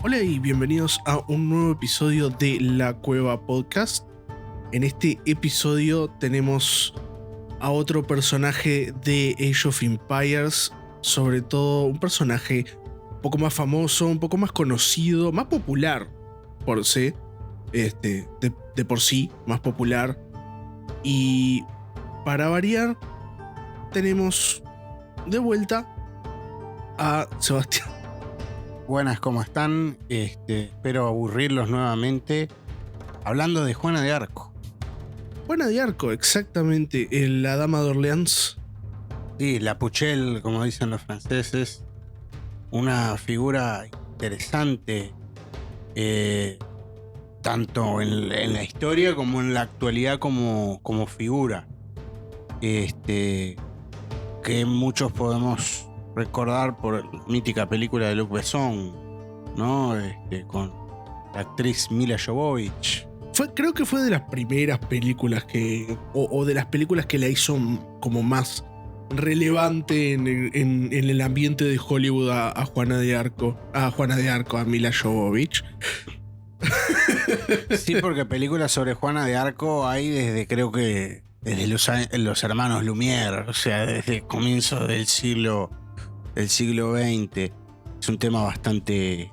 Hola y bienvenidos a un nuevo episodio de La Cueva Podcast. En este episodio tenemos a otro personaje de Age of Empires, sobre todo un personaje un poco más famoso, un poco más conocido, más popular por sí, de por sí, más popular. Y para variar, tenemos de vuelta a Sebastián. Buenas, ¿cómo están? Espero aburrirlos nuevamente hablando de Juana de Arco. Juana de Arco, exactamente, la dama de Orleans. Sí, la Puchelle, como dicen los franceses, una figura interesante, tanto en la historia como en la actualidad como figura, que muchos podemos recordar por la mítica película de Luc Besson, ¿no? Con la actriz Milla Jovovich. Creo que fue de las primeras películas o de las películas que la hizo como más relevante en el ambiente de Hollywood a Juana de Arco, a Milla Jovovich. Sí, porque películas sobre Juana de Arco hay desde los hermanos Lumière, o sea, desde el comienzo del siglo XX. Es un tema bastante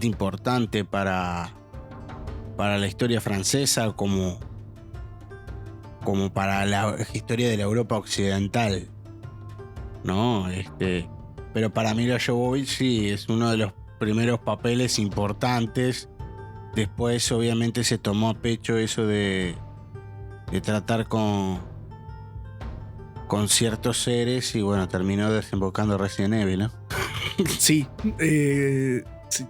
importante para la historia francesa como para la historia de la Europa occidental, ¿no? Pero para Milla Jovovich sí es uno de los primeros papeles importantes. Después obviamente se tomó a pecho eso de tratar con ciertos seres y bueno, terminó desembocando Resident Evil, ¿no? Sí, sí.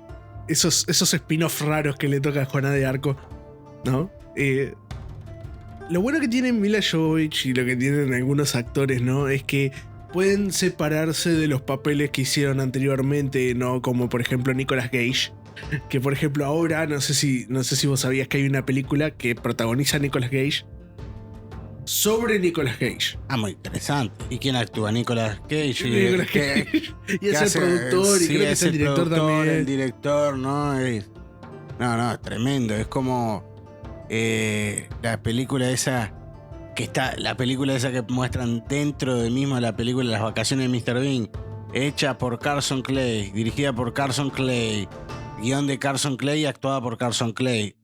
Esos spin-off raros que le toca a Juana de Arco, ¿no? Lo bueno que tiene Milla Jovovich y lo que tienen algunos actores, ¿no? Es que pueden separarse de los papeles que hicieron anteriormente, ¿no? Como por ejemplo Nicolas Cage. Que por ejemplo ahora, no sé si vos sabías que hay una película que protagoniza a Nicolas Cage sobre Nicolas Cage. Ah, muy interesante. ¿Y quién actúa? Nicolas Cage. Nicolas Cage. Y es el productor, y creo que es el director también. El director, ¿no? No, tremendo. Es como la película esa que muestran dentro de mismo la película Las vacaciones de Mr. Bean, hecha por Carson Clay, dirigida por Carson Clay, guión de Carson Clay y actuada por Carson Clay.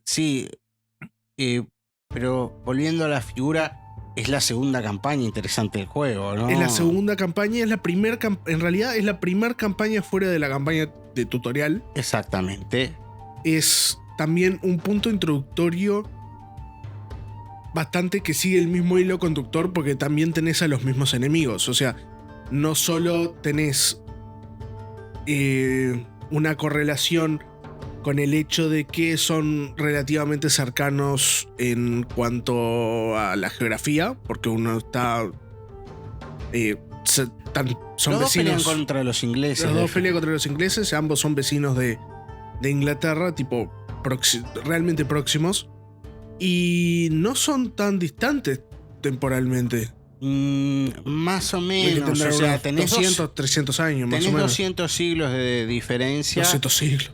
Sí. Pero volviendo a la figura, es la segunda campaña interesante del juego, ¿no? Es la segunda campaña, en realidad es la primera campaña fuera de la campaña de tutorial. Exactamente. Es también un punto introductorio bastante que sigue el mismo hilo conductor porque también tenés a los mismos enemigos. O sea, no solo tenés una correlación con el hecho de que son relativamente cercanos en cuanto a la geografía, porque uno está... son los dos vecinos. pelean contra los ingleses. Los dos pelean contra los ingleses, ambos son vecinos de Inglaterra, tipo realmente próximos, y no son tan distantes temporalmente. Más o menos, o sea, tenés 300 años, más o tenés menos. 200 siglos de diferencia. 200 siglos.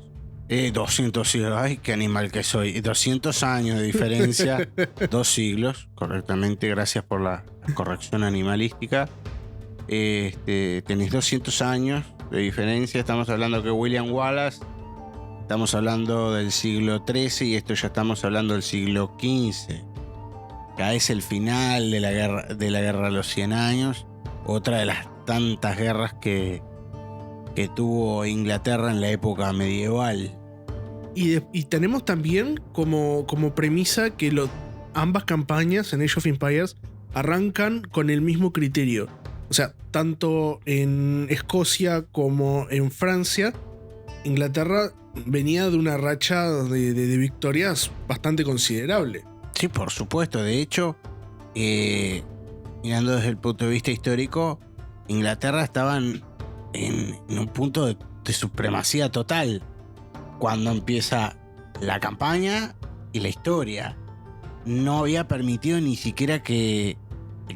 200 siglos, ay, qué animal que soy. 200 años de diferencia, 2 siglos, correctamente, gracias por la corrección animalística. Tenés 200 años de diferencia, estamos hablando que William Wallace, estamos hablando del siglo XIII y esto ya estamos hablando del siglo XV. Ya es el final de la guerra de los 100 años, otra de las tantas guerras que tuvo Inglaterra en la época medieval. Y tenemos también como premisa que ambas campañas en Age of Empires arrancan con el mismo criterio. O sea, tanto en Escocia como en Francia, Inglaterra venía de una racha de victorias bastante considerable. Sí, por supuesto. De hecho, mirando desde el punto de vista histórico, Inglaterra estaba en un punto de supremacía total cuando empieza la campaña y la historia. No había permitido ni siquiera que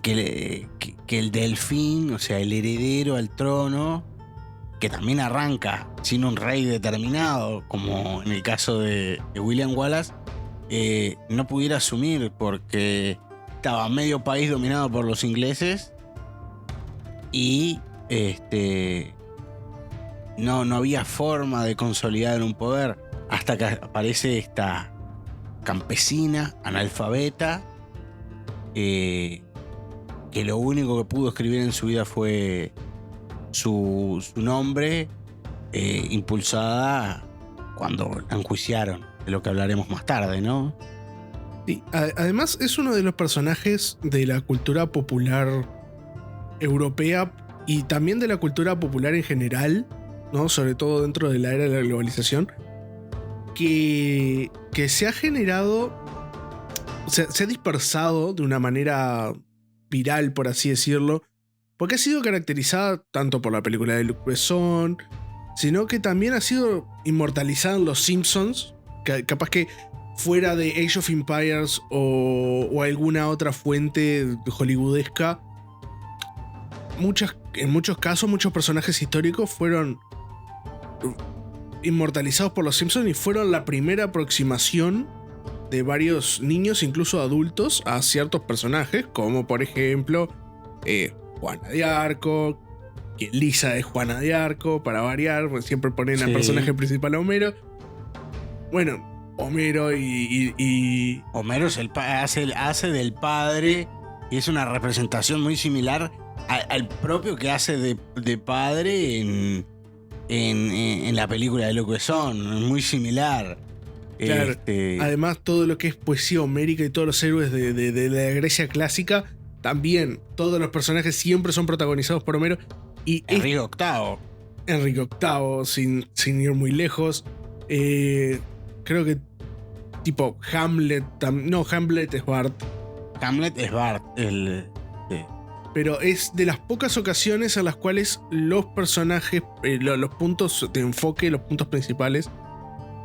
el delfín, o sea, el heredero al trono, que también arranca sin un rey determinado, como en el caso de William Wallace, no pudiera asumir porque estaba medio país dominado por los ingleses y no había forma de consolidar un poder hasta que aparece esta campesina analfabeta que lo único que pudo escribir en su vida fue su nombre, impulsada cuando la enjuiciaron, de lo que hablaremos más tarde, ¿no? Sí, además es uno de los personajes de la cultura popular europea y también de la cultura popular en general, ¿no? Sobre todo dentro de la era de la globalización, que se ha generado, se ha dispersado de una manera viral, por así decirlo, porque ha sido caracterizada tanto por la película de Luc Besson, sino que también ha sido inmortalizada en Los Simpsons, capaz que fuera de Age of Empires o alguna otra fuente hollywoodesca. En muchos casos, muchos personajes históricos fueron inmortalizados por Los Simpsons y fueron la primera aproximación de varios niños, incluso adultos, a ciertos personajes, como por ejemplo Juana de Arco, que Lisa es Juana de Arco, para variar, porque siempre ponen al personaje principal a Homero. Bueno, Homero y Homero es hace del padre y es una representación muy similar al propio que hace de padre en la película de Luc Besson, muy similar. Claro, además todo lo que es poesía homérica y todos los héroes de la Grecia clásica, también todos los personajes siempre son protagonizados por Homero. Y Enrique VIII. Enrique VIII, sin ir muy lejos. Creo que tipo Hamlet, no, Hamlet es Bart. Hamlet es Bart, pero es de las pocas ocasiones en las cuales los personajes, los puntos de enfoque, los puntos principales,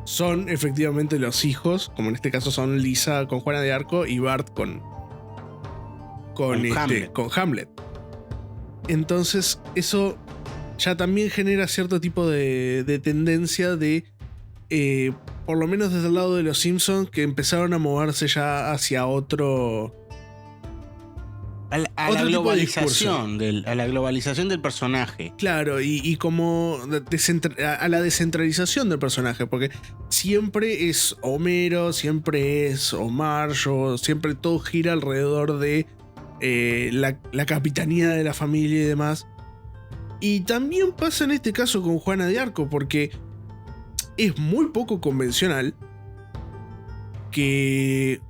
son efectivamente los hijos, como en este caso son Lisa con Juana de Arco y Bart con Hamlet. Entonces eso ya también genera cierto tipo de tendencia de, por lo menos desde el lado de los Simpsons, que empezaron a moverse ya hacia otro... A la globalización del personaje. Claro, y como a la descentralización del personaje, porque siempre es Homero, siempre es Marge, siempre todo gira alrededor de la capitanía de la familia y demás. Y también pasa en este caso con Juana de Arco, porque es muy poco convencional que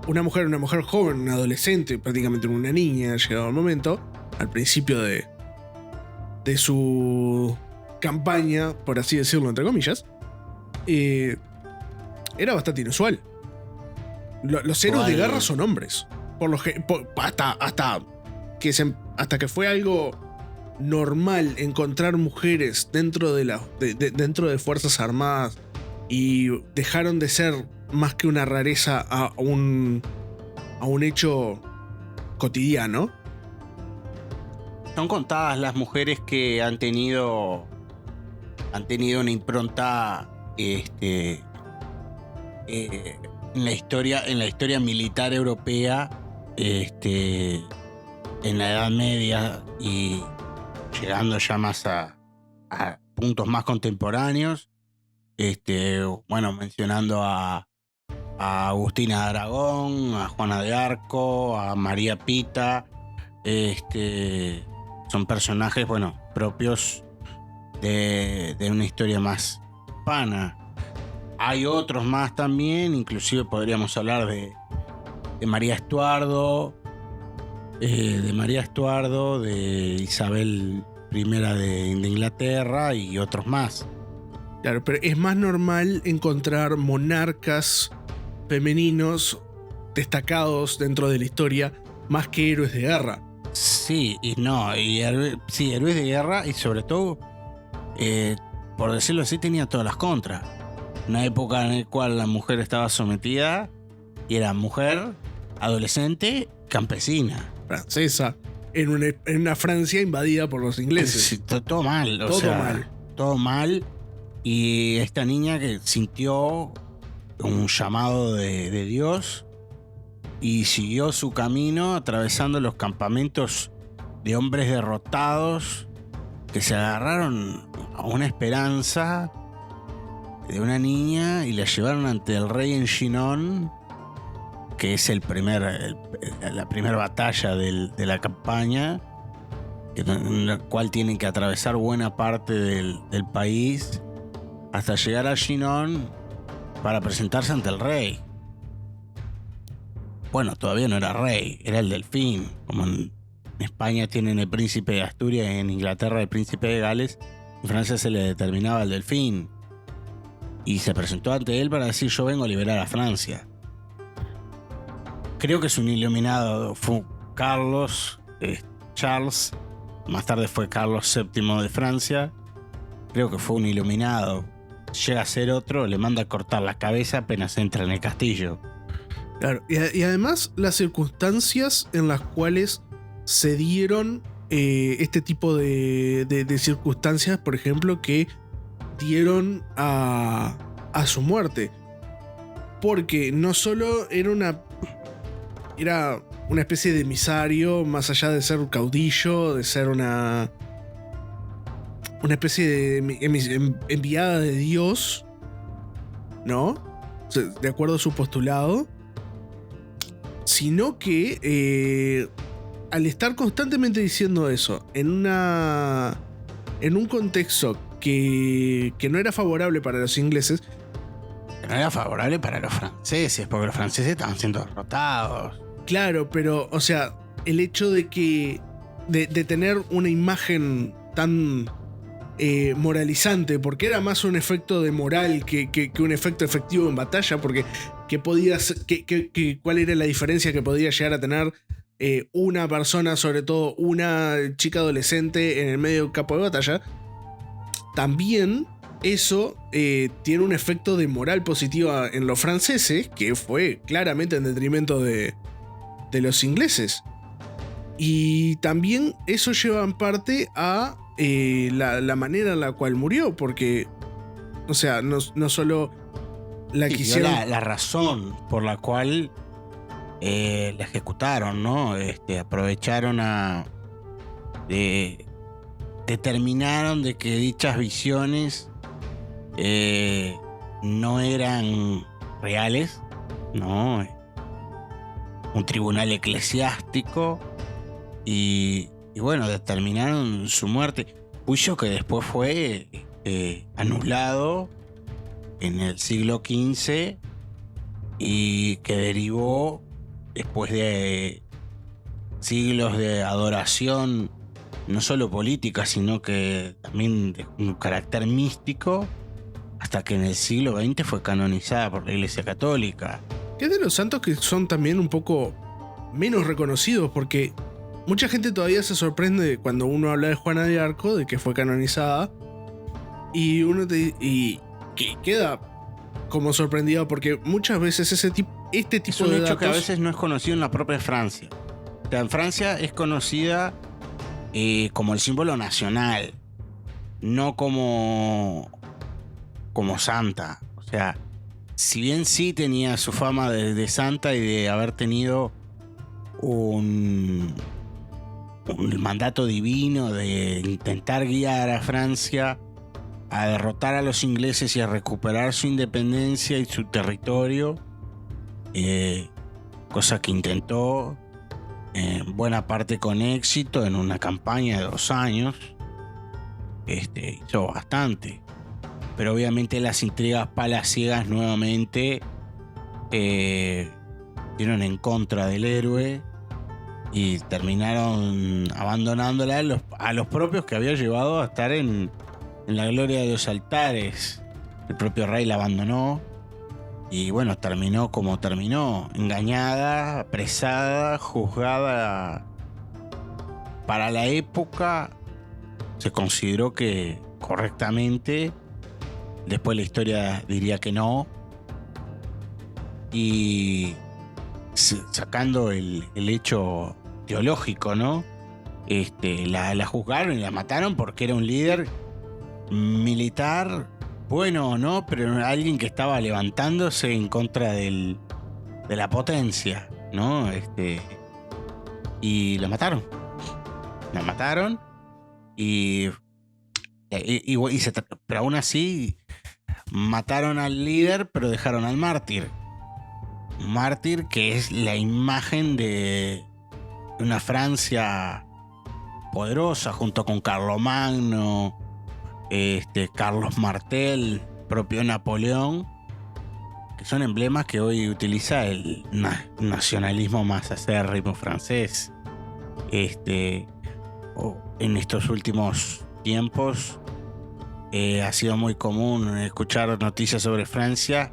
una mujer joven, una adolescente, prácticamente una niña, llegado el momento, al principio de su campaña, por así decirlo, entre comillas, era bastante inusual. Los héroes de guerra son hombres. Hasta que fue algo normal encontrar mujeres dentro de Fuerzas Armadas y dejaron de ser más que una rareza a un hecho cotidiano. Son contadas las mujeres que han tenido una impronta en la historia militar europea, en la Edad Media y llegando ya más a puntos más contemporáneos. Mencionando a Agustina de Aragón, a Juana de Arco, a María Pita. Son personajes, propios de una historia más hispana. Hay otros más también, inclusive podríamos hablar de María Estuardo, de Isabel I de Inglaterra y otros más. Claro, pero es más normal encontrar monarcas femeninos destacados dentro de la historia más que héroes de guerra. Sí, y no, héroes de guerra y sobre todo, por decirlo así, tenía todas las contras. Una época en la cual la mujer estaba sometida y era mujer, adolescente, campesina. Francesa. en una Francia invadida por los ingleses. Sí, todo mal, Todo todo mal. Y esta niña que sintió un llamado de Dios y siguió su camino atravesando los campamentos de hombres derrotados que se agarraron a una esperanza de una niña y la llevaron ante el rey en Chinon, que es la primera batalla de la campaña, en la cual tienen que atravesar buena parte del país hasta llegar a Chinon para presentarse ante el rey. Bueno, todavía no era rey, era el delfín. Como en España tienen el príncipe de Asturias, en Inglaterra el príncipe de Gales, en Francia se le determinaba el delfín. Y se presentó ante él para decir: yo vengo a liberar a Francia. Creo que es un iluminado, fue Charles, más tarde fue Carlos VII de Francia. Creo que fue un iluminado. Llega a ser otro, le manda a cortar la cabeza apenas entra en el castillo. Claro, y además las circunstancias en las cuales se dieron este tipo de circunstancias, por ejemplo, que dieron a su muerte. Porque no solo era una especie de emisario, más allá de ser un caudillo, de ser una especie de enviada de Dios, ¿no? De acuerdo a su postulado. Sino que al estar constantemente diciendo eso en un contexto que no era favorable para los ingleses. No era favorable para los franceses, porque los franceses estaban siendo derrotados. Claro, pero, o sea, el hecho de que de tener una imagen tan moralizante, porque era más un efecto de moral que un efecto efectivo en batalla, porque ¿cuál era la diferencia que podía llegar a tener una persona, sobre todo una chica adolescente, en el medio de un campo de batalla? También eso tiene un efecto de moral positiva en los franceses, que fue claramente en detrimento de los ingleses. Y también eso lleva en parte a la manera en la cual murió, porque, o sea, no solo la quisieron... La razón por la cual la ejecutaron, ¿no? Aprovecharon determinaron de que dichas visiones no eran reales, ¿no? Un tribunal eclesiástico y bueno, determinaron su muerte. Juicio que después fue anulado en el siglo XV y que derivó, después de siglos de adoración, no solo política, sino que también de un carácter místico, hasta que en el siglo XX fue canonizada por la Iglesia Católica. Que es de los santos que son también un poco menos reconocidos, porque mucha gente todavía se sorprende cuando uno habla de Juana de Arco, de que fue canonizada, y uno y que queda como sorprendido, porque muchas veces este tipo de datos... Es un hecho que a veces no es conocido en la propia Francia. O sea, en Francia es conocida como el símbolo nacional, no como santa. O sea, si bien sí tenía su fama de santa y de haber tenido un mandato divino de intentar guiar a Francia a derrotar a los ingleses y a recuperar su independencia y su territorio, cosa que intentó en buena parte con éxito en una campaña de 2 años. Hizo bastante, pero obviamente las intrigas palaciegas nuevamente dieron en contra del héroe y terminaron abandonándola a los propios que había llevado a estar en la gloria de los altares. El propio rey la abandonó y bueno, terminó como terminó, engañada, apresada, juzgada. Para la época se consideró que correctamente, después la historia diría que no, y sacando el hecho teológico, ¿no? la juzgaron y la mataron porque era un líder militar, bueno o no, pero alguien que estaba levantándose en contra de la potencia, ¿no? Y la mataron. La mataron pero aún así mataron al líder, pero dejaron al mártir. Un mártir que es la imagen de una Francia poderosa, junto con Carlomagno, Carlos Martel, propio Napoleón, que son emblemas que hoy utiliza el nacionalismo más acérrimo francés. En estos últimos tiempos ha sido muy común escuchar noticias sobre Francia,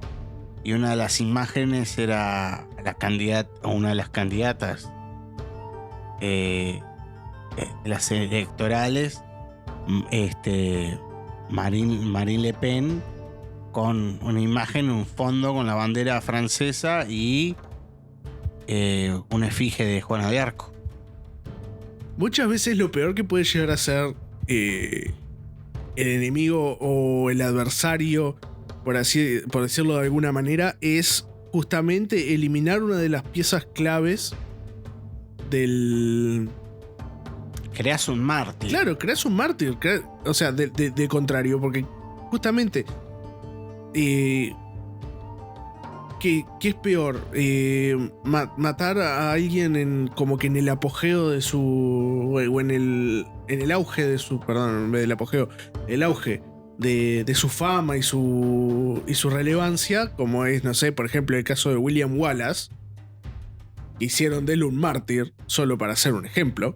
y una de las imágenes era una de las candidatas las electorales, Marine Le Pen, con una imagen, un fondo con la bandera francesa y una efigie de Juana de Arco. Muchas veces lo peor que puede llegar a ser el enemigo o el adversario, por decirlo de alguna manera, es justamente eliminar una de las piezas claves del... Creas un mártir. Claro, creas un mártir. O sea, de contrario, porque justamente... ¿qué es peor? Matar a alguien como que en el apogeo de su... o en el auge de su... Perdón, en vez del apogeo. El auge de su fama y su relevancia, como es, no sé, por ejemplo, el caso de William Wallace. Hicieron de él un mártir, solo para hacer un ejemplo,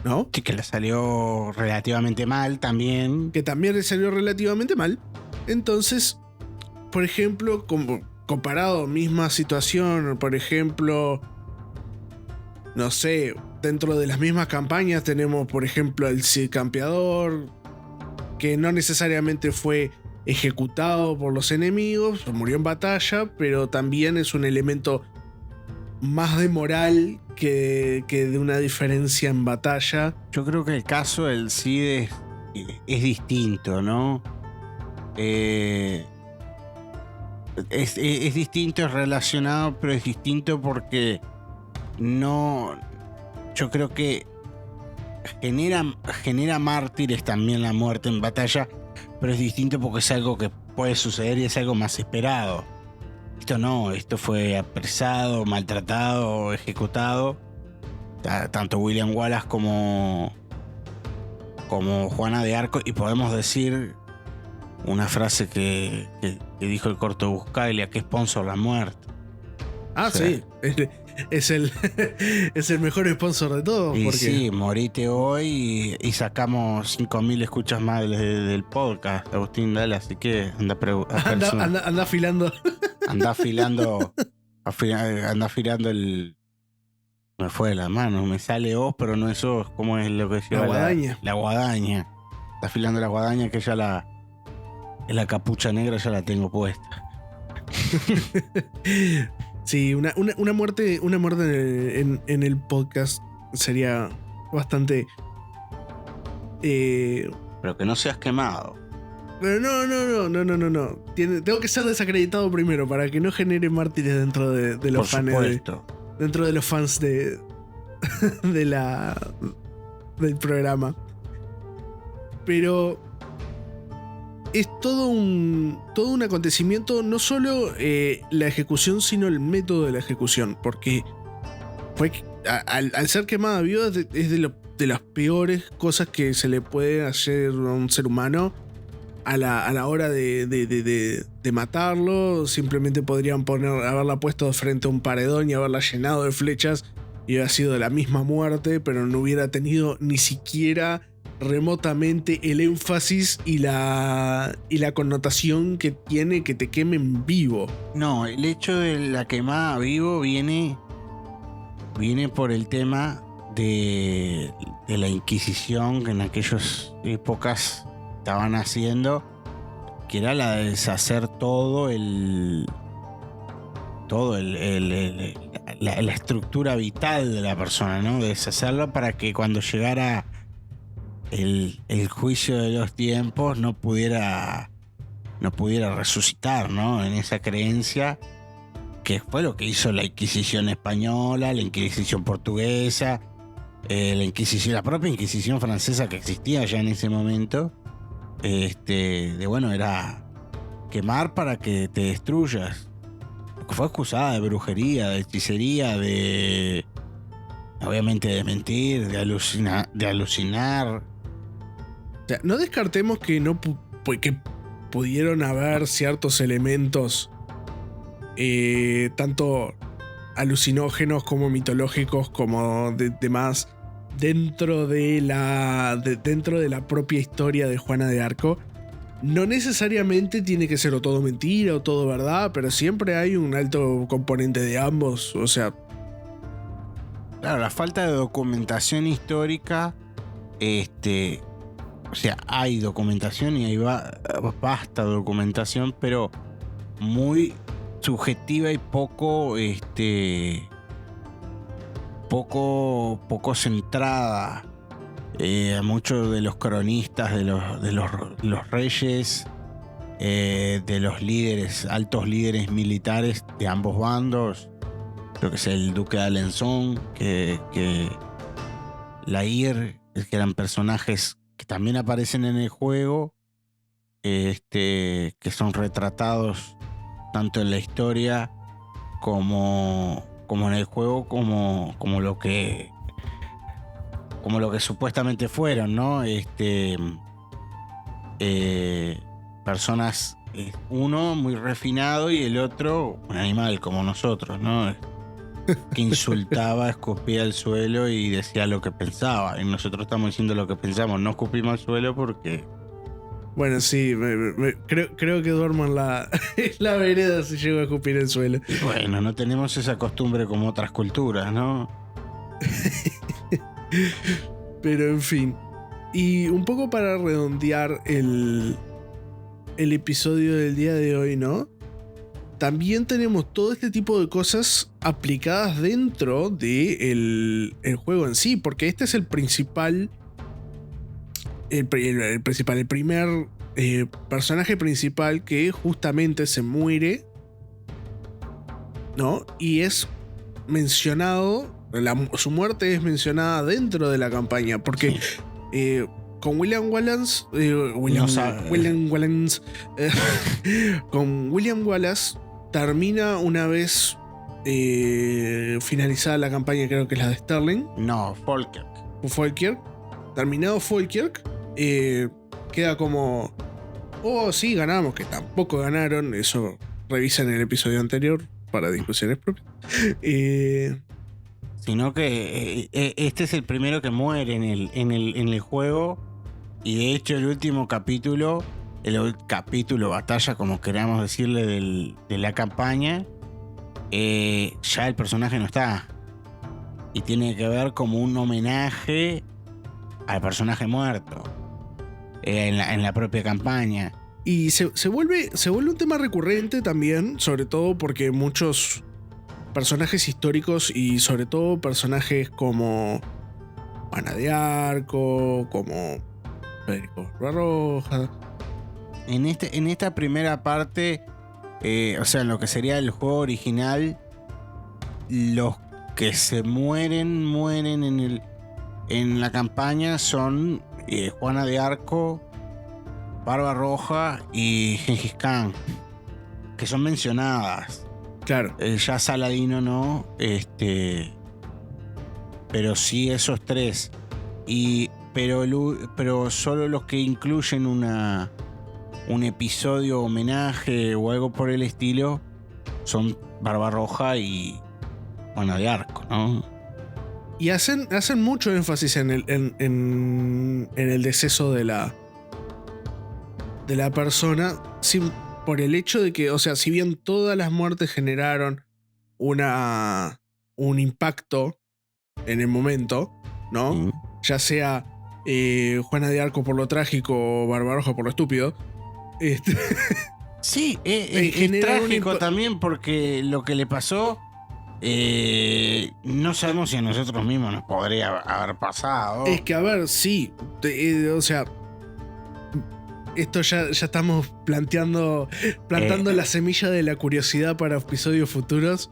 ¿no? Sí, que le salió relativamente mal también. Que también le salió relativamente mal. Entonces, por ejemplo, comparado, misma situación, por ejemplo, no sé, dentro de las mismas campañas tenemos, por ejemplo, el Cid Campeador, que no necesariamente fue ejecutado por los enemigos, murió en batalla, pero también es un elemento más de moral que de una diferencia en batalla. Yo creo que el caso del Cid es distinto, ¿no? Es distinto, es relacionado, pero es distinto porque no... Yo creo que genera mártires también la muerte en batalla, pero es distinto porque es algo que puede suceder y es algo más esperado. Esto no, esto fue apresado, maltratado, ejecutado. Tanto William Wallace como Juana de Arco, y podemos decir una frase que dijo el corto Buscaglia, que sponsor la muerte. Ah, o sea, sí, es el mejor sponsor de todos. Y porque... sí, morite hoy y sacamos 5.000 escuchas más del podcast, Agustín, dale, así que anda afilando. Anda afilando el... Me fue de la mano, me sale os, pero no es os, ¿cómo es lo que se llama? La guadaña. La guadaña. Está afilando la guadaña, que ya la capucha negra ya la tengo puesta. Sí, una muerte en el podcast sería bastante... Pero que no seas quemado. Pero no. Tengo que ser desacreditado primero para que no genere mártires dentro de los fans. Dentro de los fans del programa. Pero es todo un acontecimiento, no solo la ejecución, sino el método de la ejecución. Porque al ser quemada viva es de las peores cosas que se le puede hacer a un ser humano. A la hora de matarlo, simplemente podrían haberla puesto frente a un paredón y haberla llenado de flechas y hubiera sido la misma muerte, pero no hubiera tenido ni siquiera remotamente el énfasis y la connotación que tiene que te quemen vivo. No, el hecho de la quemada vivo viene por el tema de la Inquisición, que en aquellas épocas estaban haciendo, que era la de deshacer la la estructura vital de la persona, ¿no? Deshacerlo para que cuando llegara el juicio de los tiempos no pudiera resucitar, ¿no? En esa creencia, que fue lo que hizo la Inquisición española, la Inquisición portuguesa, la propia Inquisición francesa que existía ya en ese momento. Era quemar para que te destruyas. Fue acusada de brujería, de hechicería, obviamente de mentir, de alucinar. O sea, no descartemos que que pudieron haber ciertos elementos tanto alucinógenos como mitológicos como demás dentro de la propia historia de Juana de Arco. No necesariamente tiene que ser o todo mentira o todo verdad, pero siempre hay un alto componente de ambos. O sea, claro, la falta de documentación histórica, o sea, hay documentación y hay vasta documentación, pero muy subjetiva y poco centrada. Muchos de los cronistas de los reyes, de los líderes, altos líderes militares de ambos bandos, creo que es el duque de Alençon, que Lair, que eran personajes que también aparecen en el juego, que son retratados tanto en la historia como en el juego, como lo que supuestamente fueron, ¿no? Personas, uno muy refinado y el otro un animal como nosotros, ¿no? Que insultaba, escupía al suelo y decía lo que pensaba. Y nosotros estamos diciendo lo que pensamos, no escupimos al suelo porque... Bueno, sí, creo que duermo en la vereda si llego a escupir el suelo. Bueno, no tenemos esa costumbre como otras culturas, ¿no? Pero en fin. Y un poco para redondear el episodio del día de hoy, ¿no? También tenemos todo este tipo de cosas aplicadas dentro del juego en sí, porque este es el principal. El primer personaje principal que justamente se muere, ¿no? Y es mencionado, su muerte es mencionada dentro de la campaña, porque sí. Con William Wallace, con William Wallace termina una vez finalizada la campaña, creo que es la de Sterling. No, Falkirk. Terminado Falkirk, queda como, oh sí, ganamos, que tampoco ganaron, eso revisen el episodio anterior para discusiones propias. Sino que este es el primero que muere en el juego, y de hecho el último capítulo, batalla, como queramos decirle, de la campaña, ya el personaje no está, y tiene que ver como un homenaje al personaje muerto en la propia campaña. Y se vuelve un tema recurrente también, sobre todo porque muchos personajes históricos y sobre todo personajes como Juana de Arco, como Federico Barbarroja. En esta primera parte, o sea, en lo que sería el juego original, los que se mueren en la campaña son Juana de Arco, Barbarroja y Gengis Khan, que son mencionadas. Claro. Ya Saladino no, pero sí esos tres. Pero solo los que incluyen un episodio homenaje o algo por el estilo son Barbarroja y Juana de Arco, ¿no? Y hacen mucho énfasis en el deceso de la persona, por el hecho de que, o sea, si bien todas las muertes generaron un impacto en el momento, ¿no? Ya sea Juana de Arco por lo trágico o Barbarroja por lo estúpido. Sí, es trágico también, porque lo que le pasó No sabemos si a nosotros mismos nos podría haber pasado. Es que, a ver, sí. O sea, esto ya estamos plantando la semilla de la curiosidad para episodios futuros.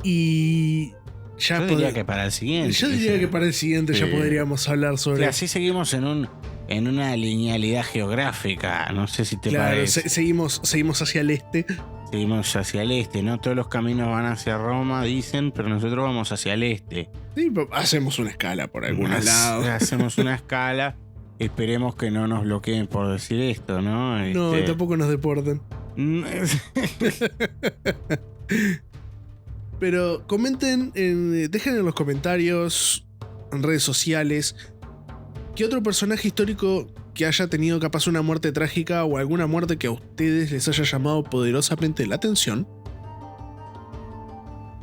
Y ya yo diría que para el siguiente. Yo diría que para el siguiente ya podríamos hablar sobre. Y así seguimos en una linealidad geográfica. No sé si te parece. Seguimos hacia el este. Seguimos hacia el este, ¿no? Todos los caminos van hacia Roma, dicen, pero nosotros vamos hacia el este. Sí, hacemos una escala por algunos lados. Hacemos una escala. Esperemos que no nos bloqueen por decir esto, ¿no? No, tampoco nos deporten. Pero comenten, dejen en los comentarios, en redes sociales, qué otro personaje histórico que haya tenido capaz una muerte trágica o alguna muerte que a ustedes les haya llamado poderosamente la atención,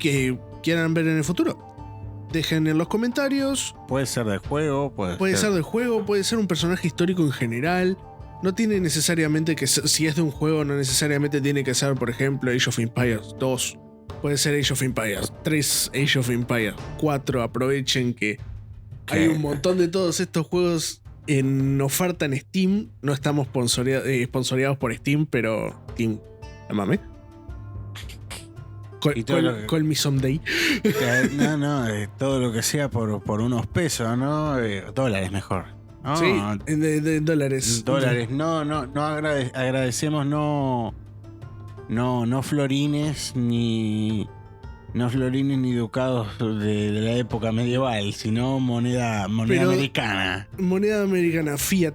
que quieran ver en el futuro. Dejen en los comentarios. Puede ser del juego, puede ser del juego, puede ser un personaje histórico en general. No tiene necesariamente que ser, si es de un juego, no necesariamente tiene que ser, por ejemplo, Age of Empires 2. Puede ser Age of Empires 3, Age of Empires 4. Aprovechen que hay un montón de todos estos juegos en oferta en Steam. No estamos sponsoreados por Steam, pero Steam, llámame. Call me someday. No, todo lo que sea por unos pesos, ¿no? Dólares mejor. No, sí, de dólares. Dólares, no agradecemos, no florines ni ducados de la época medieval, sino moneda americana. Moneda americana, fiat.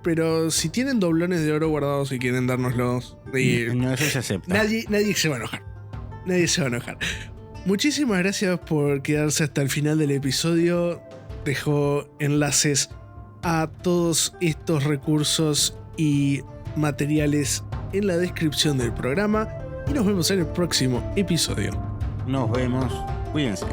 Pero si tienen doblones de oro guardados y quieren dárnoslos, no, eso se acepta. Nadie se va a enojar. Nadie se va a enojar. Muchísimas gracias por quedarse hasta el final del episodio. Dejo enlaces a todos estos recursos y materiales en la descripción del programa. Y nos vemos en el próximo episodio. Nos vemos. Cuídense.